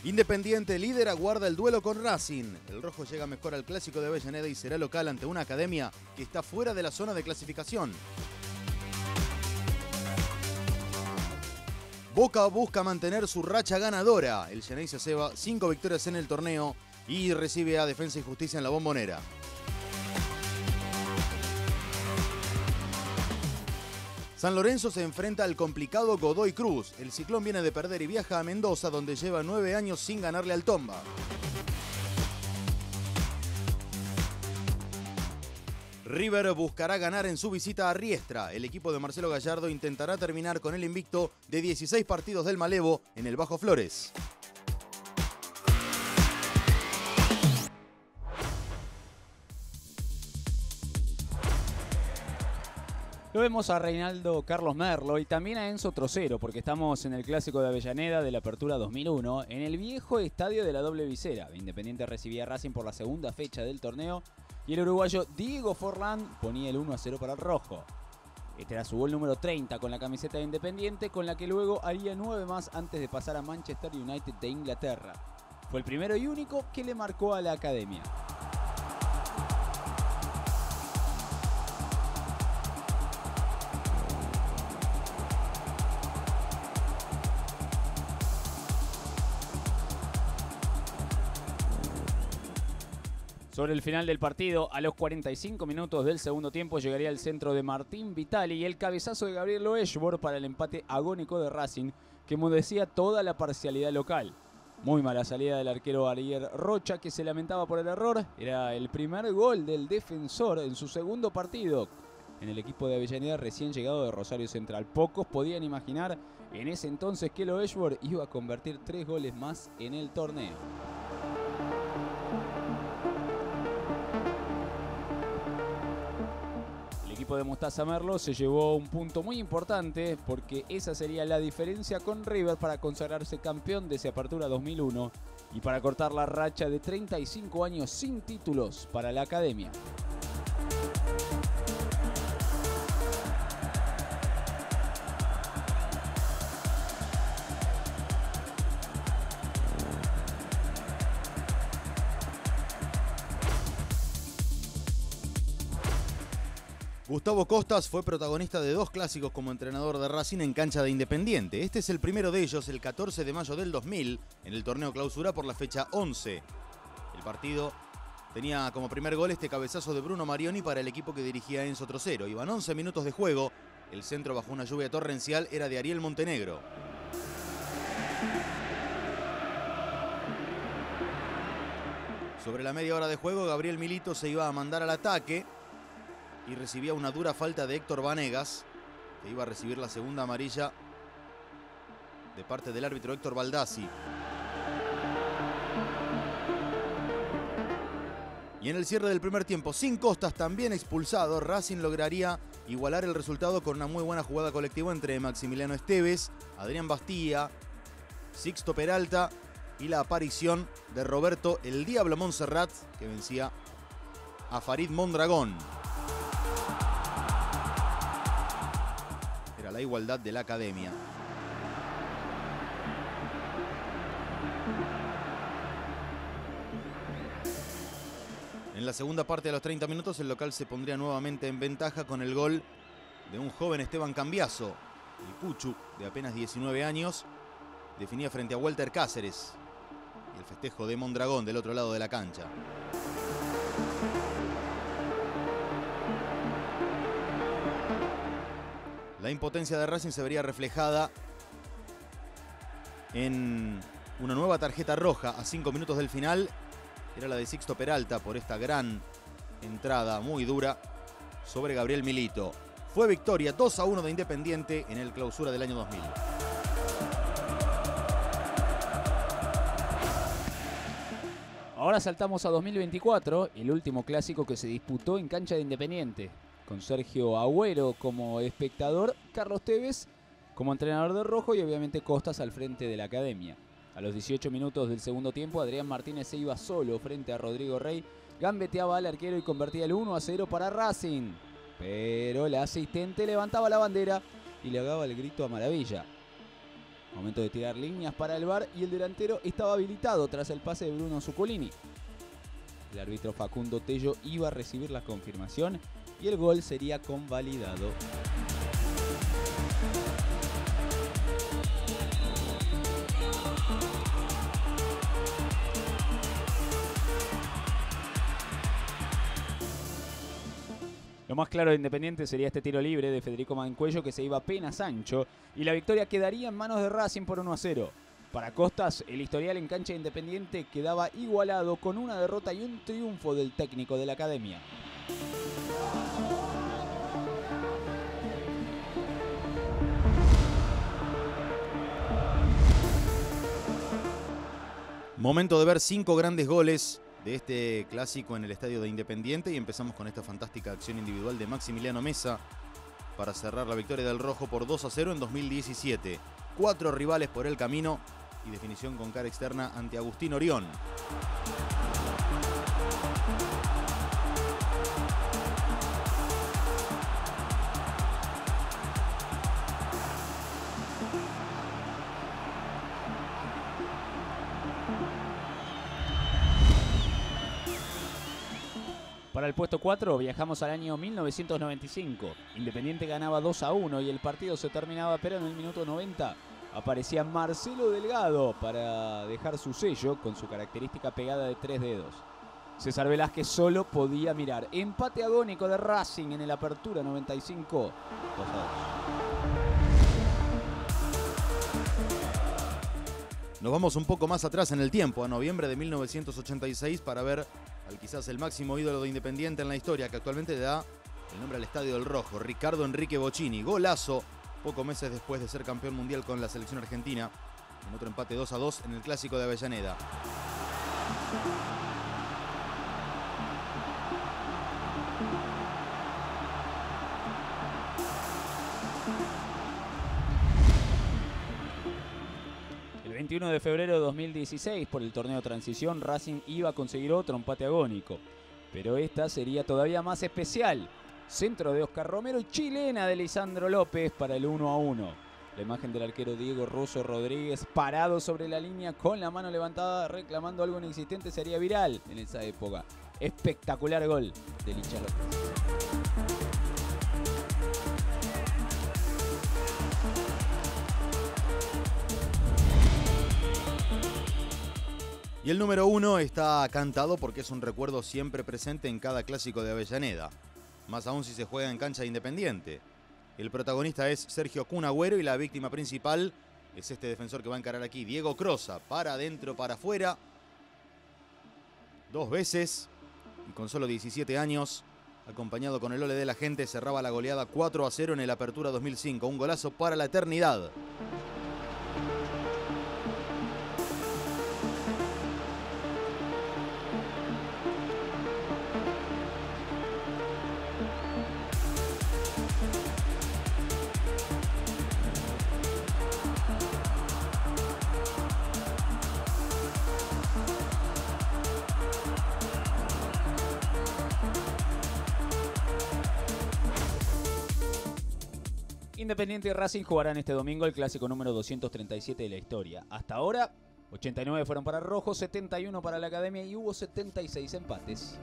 Independiente líder aguarda el duelo con Racing. El rojo llega mejor al clásico de Avellaneda y será local ante una academia que está fuera de la zona de clasificación. Boca busca mantener su racha ganadora. El Xeneize ceba 5 victorias en el torneo y recibe a Defensa y Justicia en la Bombonera. San Lorenzo se enfrenta al complicado Godoy Cruz. El Ciclón viene de perder y viaja a Mendoza, donde lleva 9 años sin ganarle al Tomba. River buscará ganar en su visita a Riestra. El equipo de Marcelo Gallardo intentará terminar con el invicto de 16 partidos del Malevo en el Bajo Flores. Lo vemos a Reinaldo Carlos Merlo y también a Enzo Trocero, porque estamos en el Clásico de Avellaneda de la Apertura 2001, en el viejo estadio de la Doble Visera. Independiente recibía a Racing por la segunda fecha del torneo y el uruguayo Diego Forlán ponía el 1-0 para el rojo. Este era su gol número 30 con la camiseta de Independiente, con la que luego haría 9 más antes de pasar a Manchester United de Inglaterra. Fue el primero y único que le marcó a la academia. Sobre el final del partido, a los 45 minutos del segundo tiempo, llegaría el centro de Martín Vitali y el cabezazo de Gabriel Loeshborg para el empate agónico de Racing, que enmudecía toda la parcialidad local. Muy mala salida del arquero Ariel Rocha, que se lamentaba por el error. Era el primer gol del defensor en su segundo partido en el equipo de Avellaneda, recién llegado de Rosario Central. Pocos podían imaginar en ese entonces que Loeshborg iba a convertir 3 goles más en el torneo. El equipo de Mostaza Merlo se llevó un punto muy importante, porque esa sería la diferencia con River para consagrarse campeón de esa Apertura 2001 y para cortar la racha de 35 años sin títulos para la academia. Gustavo Costas fue protagonista de 2 clásicos como entrenador de Racing en cancha de Independiente. Este es el primero de ellos, el 14 de mayo del 2000, en el torneo clausura por la fecha 11. El partido tenía como primer gol este cabezazo de Bruno Marioni para el equipo que dirigía Enzo Trocero. Iban 11 minutos de juego, el centro bajo una lluvia torrencial era de Ariel Montenegro. Sobre la media hora de juego, Gabriel Milito se iba a mandar al ataque y recibía una dura falta de Héctor Vanegas, que iba a recibir la segunda amarilla de parte del árbitro Héctor Baldassi. Y en el cierre del primer tiempo, sin Costas también expulsado, Racing lograría igualar el resultado con una muy buena jugada colectiva entre Maximiliano Esteves, Adrián Bastía, Sixto Peralta y la aparición de Roberto El Diablo Montserrat, que vencía a Farid Mondragón. Era la igualdad de la academia. En la segunda parte, a los 30 minutos, el local se pondría nuevamente en ventaja con el gol de un joven Esteban Cambiaso. El Cuchu, de apenas 19 años, definía frente a Walter Cáceres. Y el festejo de Mondragón del otro lado de la cancha. La impotencia de Racing se vería reflejada en una nueva tarjeta roja a 5 minutos del final. Era la de Sixto Peralta por esta gran entrada muy dura sobre Gabriel Milito. Fue victoria 2-1 de Independiente en el clausura del año 2000. Ahora saltamos a 2024, el último clásico que se disputó en cancha de Independiente, con Sergio Agüero como espectador, Carlos Tevez como entrenador de rojo y obviamente Costas al frente de la academia. A los 18 minutos del segundo tiempo, Adrián Martínez se iba solo frente a Rodrigo Rey, gambeteaba al arquero y convertía el 1-0 para Racing. Pero el asistente levantaba la bandera y le daba el grito a Maravilla. Momento de tirar líneas para el VAR y el delantero estaba habilitado tras el pase de Bruno Zuccolini. El árbitro Facundo Tello iba a recibir la confirmación y el gol sería convalidado. Lo más claro de Independiente sería este tiro libre de Federico Mancuello, que se iba apenas ancho, y la victoria quedaría en manos de Racing por 1-0. Para Costas, el historial en cancha de Independiente quedaba igualado con una derrota y un triunfo del técnico de la academia. Momento de ver 5 grandes goles de este clásico en el estadio de Independiente, y empezamos con esta fantástica acción individual de Maximiliano Meza para cerrar la victoria del Rojo por 2-0 en 2017. 4 rivales por el camino y definición con cara externa ante Agustín Orión. Para el puesto 4 viajamos al año 1995. Independiente ganaba 2-1 y el partido se terminaba, pero en el minuto 90 aparecía Marcelo Delgado para dejar su sello con su característica pegada de 3 dedos. César Velázquez solo podía mirar. Empate agónico de Racing en el Apertura 95. 2-2. Nos vamos un poco más atrás en el tiempo, a noviembre de 1986, para ver al quizás el máximo ídolo de Independiente en la historia, que actualmente le da el nombre al Estadio del Rojo, Ricardo Enrique Bocchini. Golazo, pocos meses después de ser campeón mundial con la selección argentina, en otro empate 2-2 en el Clásico de Avellaneda. El 21 de febrero de 2016, por el torneo Transición, Racing iba a conseguir otro empate agónico. Pero esta sería todavía más especial. Centro de Oscar Romero y chilena de Lisandro López para el 1-1. La imagen del arquero Diego Russo Rodríguez parado sobre la línea con la mano levantada reclamando algo inexistente sería viral en esa época. Espectacular gol de Licha López. Y el número 1 está cantado porque es un recuerdo siempre presente en cada clásico de Avellaneda, más aún si se juega en cancha de Independiente. El protagonista es Sergio Kun Agüero y la víctima principal es este defensor que va a encarar aquí, Diego Crosa, para adentro, para afuera, 2 veces, y con solo 17 años, acompañado con el ole de la gente, cerraba la goleada 4-0 en el Apertura 2005, un golazo para la eternidad. Independiente y Racing jugarán este domingo el clásico número 237 de la historia. Hasta ahora, 89 fueron para Rojo, 71 para la Academia y hubo 76 empates.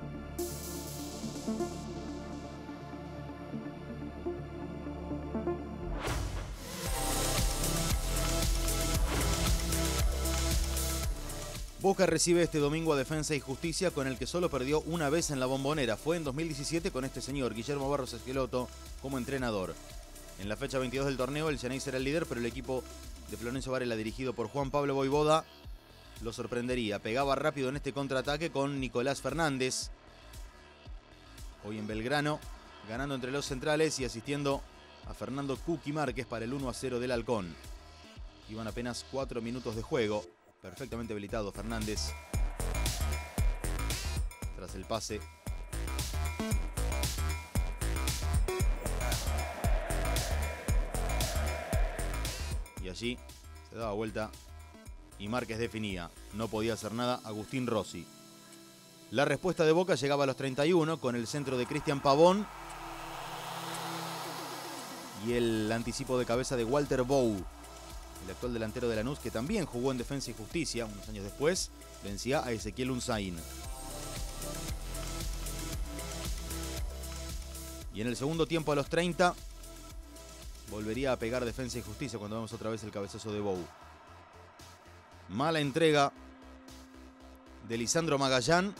Boca recibe este domingo a Defensa y Justicia, con el que solo perdió una vez en la Bombonera. Fue en 2017 con este señor, Guillermo Barros Esqueloto, como entrenador. En la fecha 22 del torneo, el Xeneize era el líder, pero el equipo de Florencio Varela, dirigido por Juan Pablo Voivoda, lo sorprendería. Pegaba rápido en este contraataque con Nicolás Fernández, hoy en Belgrano, ganando entre los centrales y asistiendo a Fernando Cuqui Márquez para el 1-0 del Halcón. Iban apenas 4 minutos de juego. Perfectamente habilitado Fernández. Tras el pase. Y allí se daba vuelta y Márquez definía. No podía hacer nada Agustín Rossi. La respuesta de Boca llegaba a los 31 con el centro de Cristian Pavón y el anticipo de cabeza de Walter Bou. el actual delantero de Lanús, que también jugó en Defensa y Justicia unos años después, vencía a Ezequiel Unzaín. Y en el segundo tiempo, a los 30, volvería a pegar Defensa y Justicia cuando vemos otra vez el cabezazo de Bou. Mala entrega de Lisandro Magallán.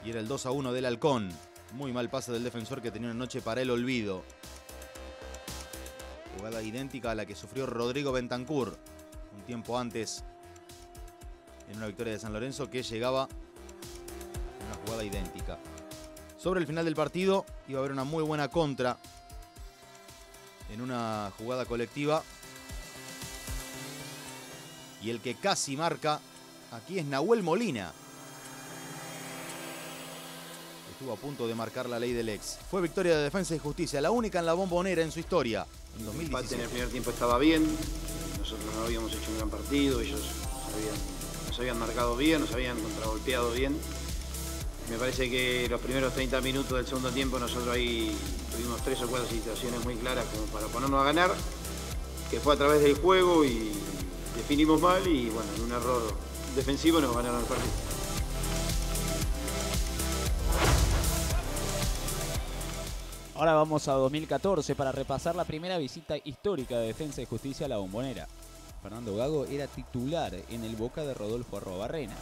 Y era el 2-1 del Halcón. Muy mal pase del defensor, que tenía una noche para el olvido. Jugada idéntica a la que sufrió Rodrigo Bentancur un tiempo antes en una victoria de San Lorenzo, que llegaba en una jugada idéntica. Sobre el final del partido iba a haber una muy buena contra en una jugada colectiva. Y el que casi marca aquí es Nahuel Molina. Estuvo a punto de marcar la ley del ex. Fue victoria de Defensa y Justicia, la única en la Bombonera en su historia, en 2017. En el primer tiempo estaba bien, nosotros no habíamos hecho un gran partido, ellos nos habían marcado bien, nos habían contragolpeado bien. Me parece que los primeros 30 minutos del segundo tiempo nosotros ahí tuvimos 3 o 4 situaciones muy claras como para ponernos a ganar, que fue a través del juego y definimos mal y bueno, en un error defensivo nos ganaron el partido. Ahora vamos a 2014 para repasar la primera visita histórica de Defensa y Justicia a la Bombonera. Fernando Gago era titular en el Boca de Rodolfo Arrobarrena.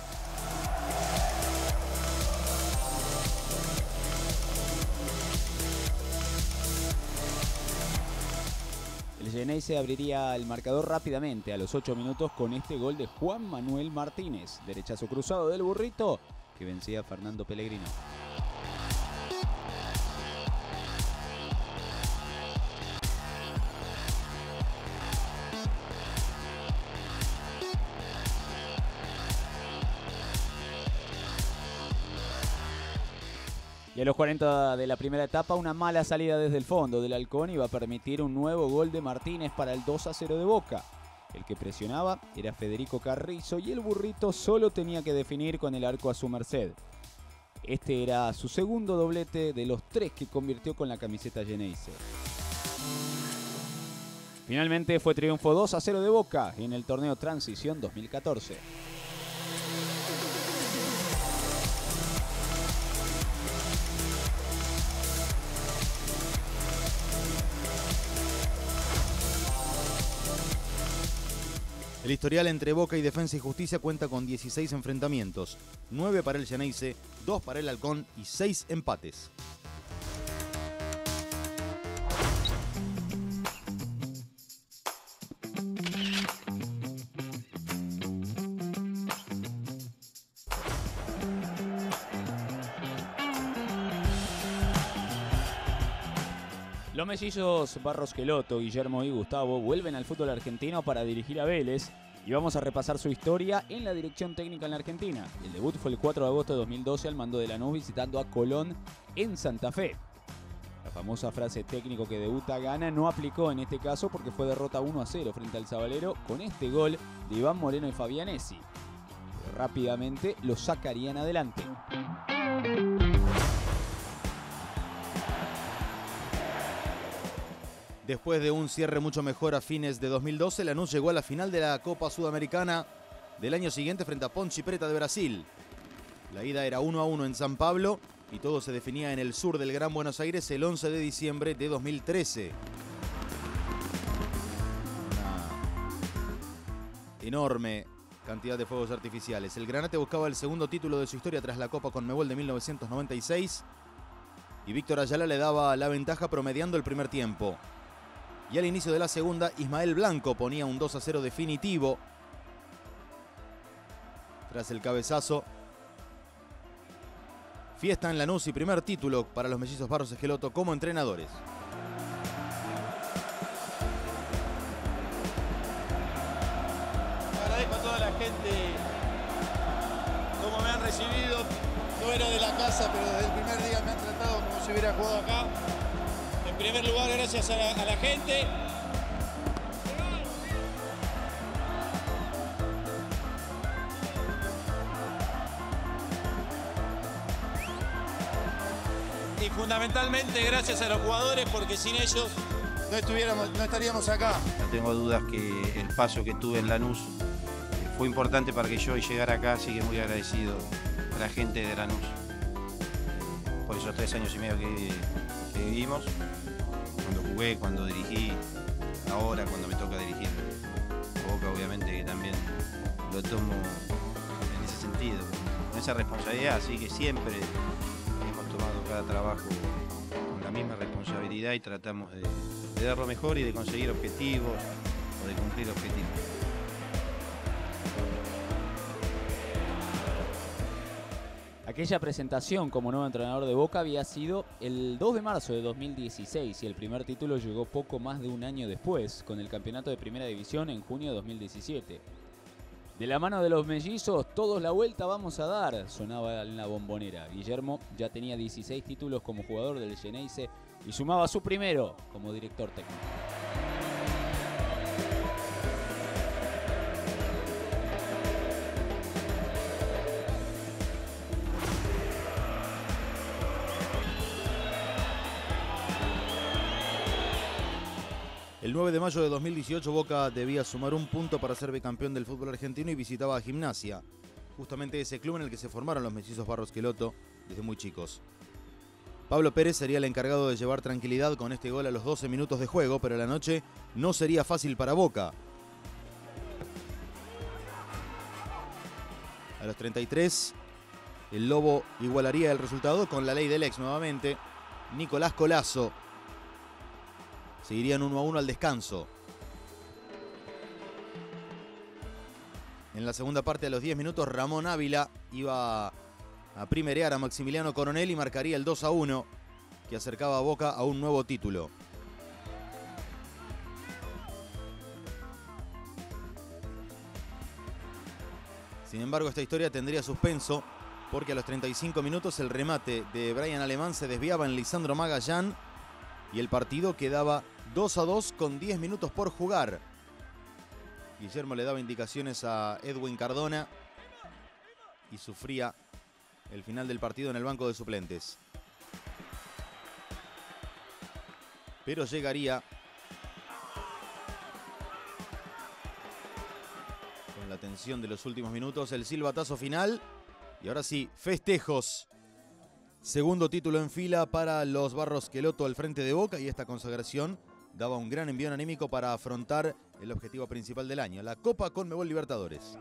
El Xeneize abriría el marcador rápidamente a los 8 minutos con este gol de Juan Manuel Martínez. Derechazo cruzado del Burrito que vencía a Fernando Pellegrino. Y a los 40 de la primera etapa, una mala salida desde el fondo del Halcón iba a permitir un nuevo gol de Martínez para el 2-0 de Boca. El que presionaba era Federico Carrizo y el Burrito solo tenía que definir con el arco a su merced. Este era su segundo doblete de los 3 que convirtió con la camiseta Xeneize. Finalmente fue triunfo 2-0 de Boca en el torneo Transición 2014. El historial entre Boca y Defensa y Justicia cuenta con 16 enfrentamientos, 9 para el Xeneize, 2 para el Halcón y 6 empates. Los mellizos Barros Queloto, Guillermo y Gustavo vuelven al fútbol argentino para dirigir a Vélez y vamos a repasar su historia en la dirección técnica en la Argentina. El debut fue el 4 de agosto de 2012 al mando de Lanús visitando a Colón en Santa Fe. La famosa frase técnico que debuta gana no aplicó en este caso porque fue derrota 1-0 frente al Sabalero con este gol de Iván Moreno y Fabianesi. Rápidamente lo sacarían adelante. Después de un cierre mucho mejor a fines de 2012, Lanús llegó a la final de la Copa Sudamericana del año siguiente frente a Ponte Preta de Brasil. La ida era 1-1 en San Pablo y todo se definía en el sur del Gran Buenos Aires el 11 de diciembre de 2013. Una enorme cantidad de fuegos artificiales. El Granate buscaba el segundo título de su historia tras la Copa Conmebol de 1996 y Víctor Ayala le daba la ventaja promediando el primer tiempo. Y al inicio de la segunda, Ismael Blanco ponía un 2-0 definitivo. Tras el cabezazo. Fiesta en Lanús y primer título para los mellizos Barros Queloto como entrenadores. Agradezco a toda la gente cómo me han recibido. No era de la casa, pero desde el primer día me han tratado como si hubiera jugado acá. En primer lugar, gracias a la gente. Y fundamentalmente gracias a los jugadores, porque sin ellos no estaríamos acá. No tengo dudas que el paso que tuve en Lanús fue importante para que yo hoy llegara acá, así que muy agradecido a la gente de Lanús por esos 3 años y medio que vivimos, cuando jugué, cuando dirigí, ahora cuando me toca dirigir a Boca, obviamente que también lo tomo en ese sentido, con esa responsabilidad, así que siempre hemos tomado cada trabajo con la misma responsabilidad y tratamos de dar lo mejor y de conseguir objetivos o de cumplir objetivos. Aquella presentación como nuevo entrenador de Boca había sido el 2 de marzo de 2016 y el primer título llegó poco más de un año después, con el campeonato de Primera División en junio de 2017. De la mano de los mellizos, todos la vuelta vamos a dar, sonaba en la bombonera. Guillermo ya tenía 16 títulos como jugador del Xeneize y sumaba su primero como director técnico. El 9 de mayo de 2018 Boca debía sumar un punto para ser bicampeón del fútbol argentino y visitaba a Gimnasia, justamente ese club en el que se formaron los mellizos Barros Schelotto desde muy chicos. Pablo Pérez sería el encargado de llevar tranquilidad con este gol a los 12 minutos de juego, pero la noche no sería fácil para Boca. A los 33, el Lobo igualaría el resultado con la ley del ex nuevamente. Nicolás Collazo. Seguirían 1-1 al descanso. En la segunda parte, a los 10 minutos, Ramón Ávila iba a primerear a Maximiliano Coronel y marcaría el 2-1 que acercaba a Boca a un nuevo título. Sin embargo, esta historia tendría suspenso porque a los 35 minutos el remate de Brian Alemán se desviaba en Lisandro Magallán y el partido quedaba 2-2 con 10 minutos por jugar. Guillermo le daba indicaciones a Edwin Cardona y sufría el final del partido en el banco de suplentes. Pero llegaría con la tensión de los últimos minutos el silbatazo final. Y ahora sí, festejos. Segundo título en fila para los Barros Schelotto al frente de Boca y esta consagración daba un gran envión anímico para afrontar el objetivo principal del año, la Copa Conmebol Libertadores.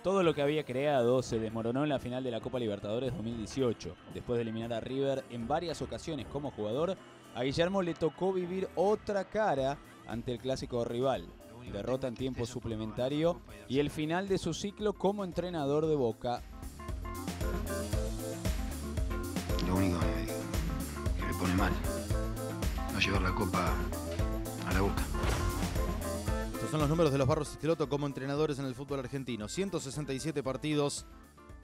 Todo lo que había creado se desmoronó en la final de la Copa Libertadores 2018. Después de eliminar a River en varias ocasiones como jugador, a Guillermo le tocó vivir otra cara ante el clásico rival. Derrota en tiempo suplementario y el final de su ciclo como entrenador de Boca. Lo único que me pone mal, no llevar la Copa a la Boca. Estos son los números de los Barros Schelotto como entrenadores en el fútbol argentino. 167 partidos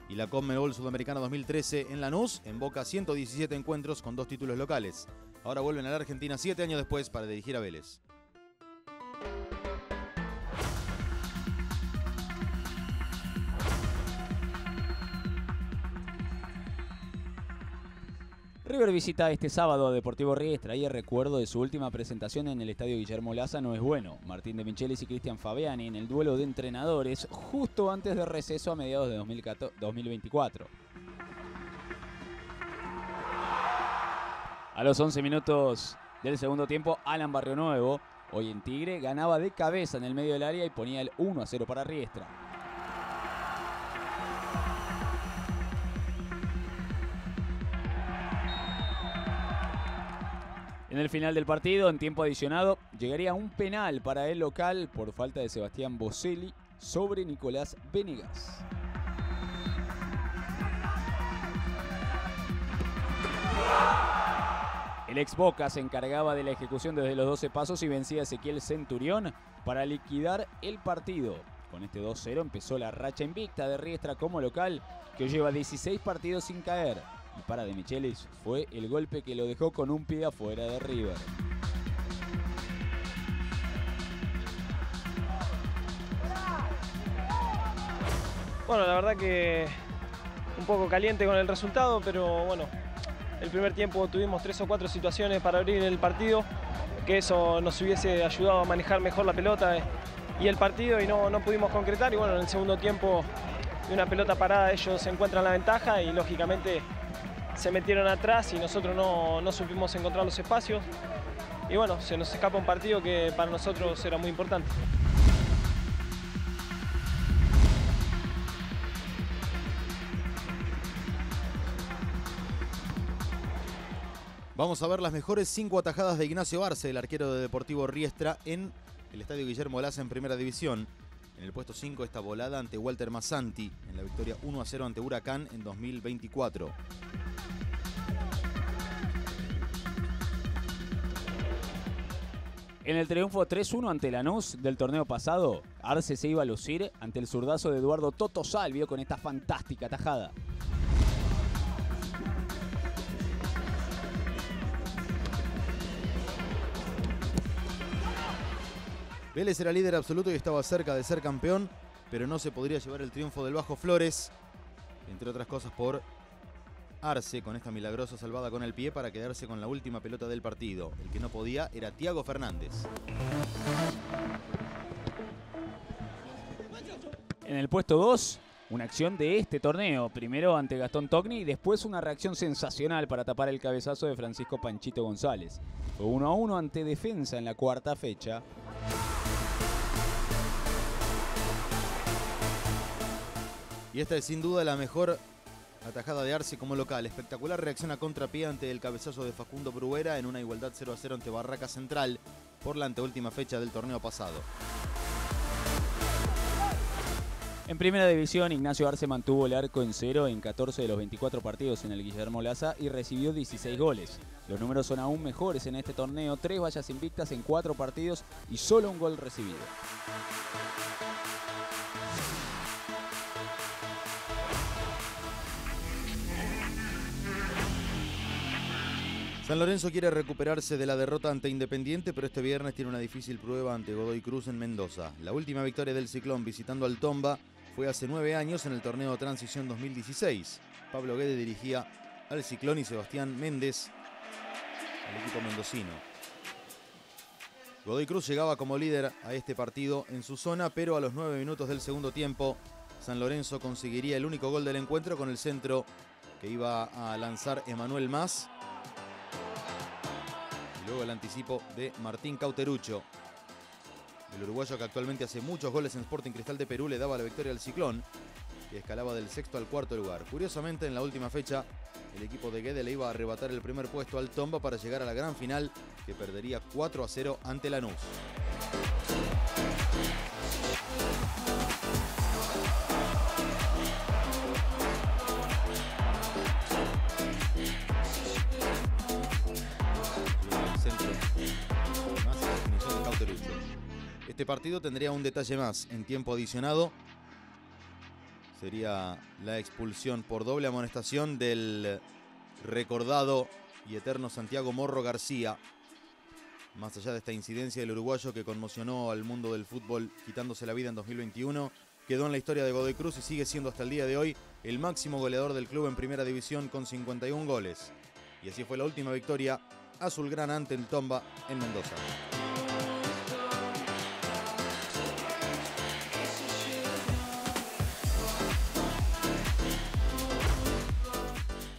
y la Conmebol Sudamericana 2013 en Lanús. En Boca 117 encuentros con 2 títulos locales. Ahora vuelven a la Argentina 7 años después para dirigir a Vélez. River visita este sábado a Deportivo Riestra y el recuerdo de su última presentación en el estadio Guillermo Laza no es bueno. Martín de Michelis y Cristian Fabiani en el duelo de entrenadores justo antes del receso a mediados de 2024. A los 11 minutos del segundo tiempo, Alan Barrionuevo, hoy en Tigre, ganaba de cabeza en el medio del área y ponía el 1-0 para Riestra. En el final del partido, en tiempo adicionado, llegaría un penal para el local por falta de Sebastián Boselli sobre Nicolás Venegas. El ex Boca se encargaba de la ejecución desde los 12 pasos y vencía a Ezequiel Centurión para liquidar el partido. Con este 2-0 empezó la racha invicta de Riestra como local, que lleva 16 partidos sin caer. Y para De Michelis fue el golpe que lo dejó con un pie afuera de River. Bueno, la verdad que un poco caliente con el resultado, pero bueno, el primer tiempo tuvimos 3 o 4 situaciones para abrir el partido, que eso nos hubiese ayudado a manejar mejor la pelota y el partido, y no pudimos concretar. Y bueno, en el segundo tiempo, de una pelota parada, ellos encuentran la ventaja y lógicamente se metieron atrás y nosotros no supimos encontrar los espacios. Y bueno, se nos escapa un partido que para nosotros era muy importante. Vamos a ver las mejores 5 atajadas de Ignacio Arce, el arquero de Deportivo Riestra, en el Estadio Guillermo Laza en Primera División. En el puesto 5, esta volada ante Walter Massanti en la victoria 1-0 ante Huracán en 2024. En el triunfo 3-1 ante Lanús del torneo pasado, Arce se iba a lucir ante el zurdazo de Eduardo Toto Salvio con esta fantástica atajada. Vélez era líder absoluto y estaba cerca de ser campeón, pero no se podría llevar el triunfo del Bajo Flores, entre otras cosas por Arce, con esta milagrosa salvada con el pie para quedarse con la última pelota del partido. El que no podía era Thiago Fernández. En el puesto 2, una acción de este torneo. Primero ante Gastón Togni y después una reacción sensacional para tapar el cabezazo de Francisco Panchito González. Fue 1-1 ante Defensa en la cuarta fecha. Y esta es sin duda la mejor atajada de Arce como local. Espectacular reacción a contrapié ante el cabezazo de Facundo Bruguera en una igualdad 0-0 ante Barraca Central por la anteúltima fecha del torneo pasado. En Primera División, Ignacio Arce mantuvo el arco en 0 en 14 de los 24 partidos en el Guillermo Laza y recibió 16 goles. Los números son aún mejores en este torneo, 3 vallas invictas en 4 partidos y solo un gol recibido. San Lorenzo quiere recuperarse de la derrota ante Independiente, pero este viernes tiene una difícil prueba ante Godoy Cruz en Mendoza. La última victoria del Ciclón visitando al Tomba fue hace 9 años en el torneo Transición 2016. Pablo Guede dirigía al Ciclón y Sebastián Méndez al equipo mendocino. Godoy Cruz llegaba como líder a este partido en su zona, pero a los 9 minutos del segundo tiempo, San Lorenzo conseguiría el único gol del encuentro con el centro que iba a lanzar Emanuel Mas. Luego el anticipo de Martín Cauterucho. El uruguayo, que actualmente hace muchos goles en Sporting Cristal de Perú, le daba la victoria al Ciclón, que escalaba del 6º al 4º lugar. Curiosamente, en la última fecha, el equipo de Guede le iba a arrebatar el primer puesto al Tomba para llegar a la gran final, que perdería 4-0 ante Lanús. Este partido tendría un detalle más. En tiempo adicionado sería la expulsión por doble amonestación del recordado y eterno Santiago Morro García. Más allá de esta incidencia, del uruguayo que conmocionó al mundo del fútbol quitándose la vida en 2021, quedó en la historia de Godoy Cruz y sigue siendo hasta el día de hoy el máximo goleador del club en Primera División con 51 goles. Y así fue la última victoria azulgrana ante el Tomba en Mendoza.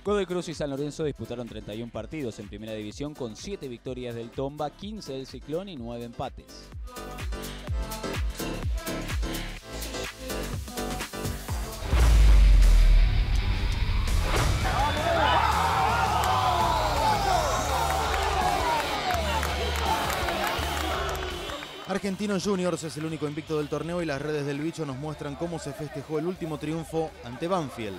Godoy Cruz y San Lorenzo disputaron 31 partidos en Primera División con 7 victorias del Tomba, 15 del Ciclón y 9 empates. Argentinos Juniors es el único invicto del torneo y las redes del bicho nos muestran cómo se festejó el último triunfo ante Banfield.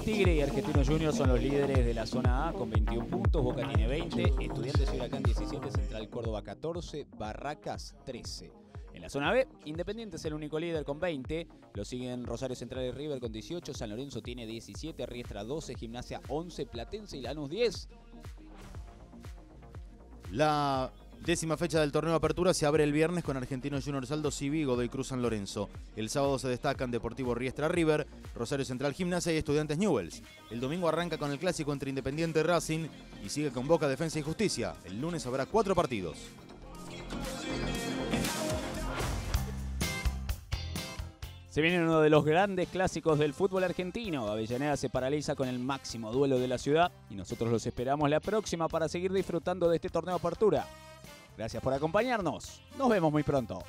Tigre y Argentinos Juniors son los líderes de la zona A con 21 puntos, Boca tiene 20, Estudiantes y Huracán 17, Central Córdoba 14, Barracas 13. En la zona B, Independiente es el único líder con 20. Lo siguen Rosario Central y River con 18. San Lorenzo tiene 17. Riestra 12. Gimnasia 11. Platense y Lanús 10. La 10ª fecha del torneo de apertura se abre el viernes con Argentinos Juniors Aldo Civi, Godoy Cruz San Lorenzo. El sábado se destacan Deportivo Riestra River, Rosario Central Gimnasia y Estudiantes Newell's. El domingo arranca con el clásico entre Independiente y Racing y sigue con Boca, Defensa y Justicia. El lunes habrá 4 partidos. Se viene uno de los grandes clásicos del fútbol argentino. Avellaneda se paraliza con el máximo duelo de la ciudad y nosotros los esperamos la próxima para seguir disfrutando de este torneo de apertura. Gracias por acompañarnos. Nos vemos muy pronto.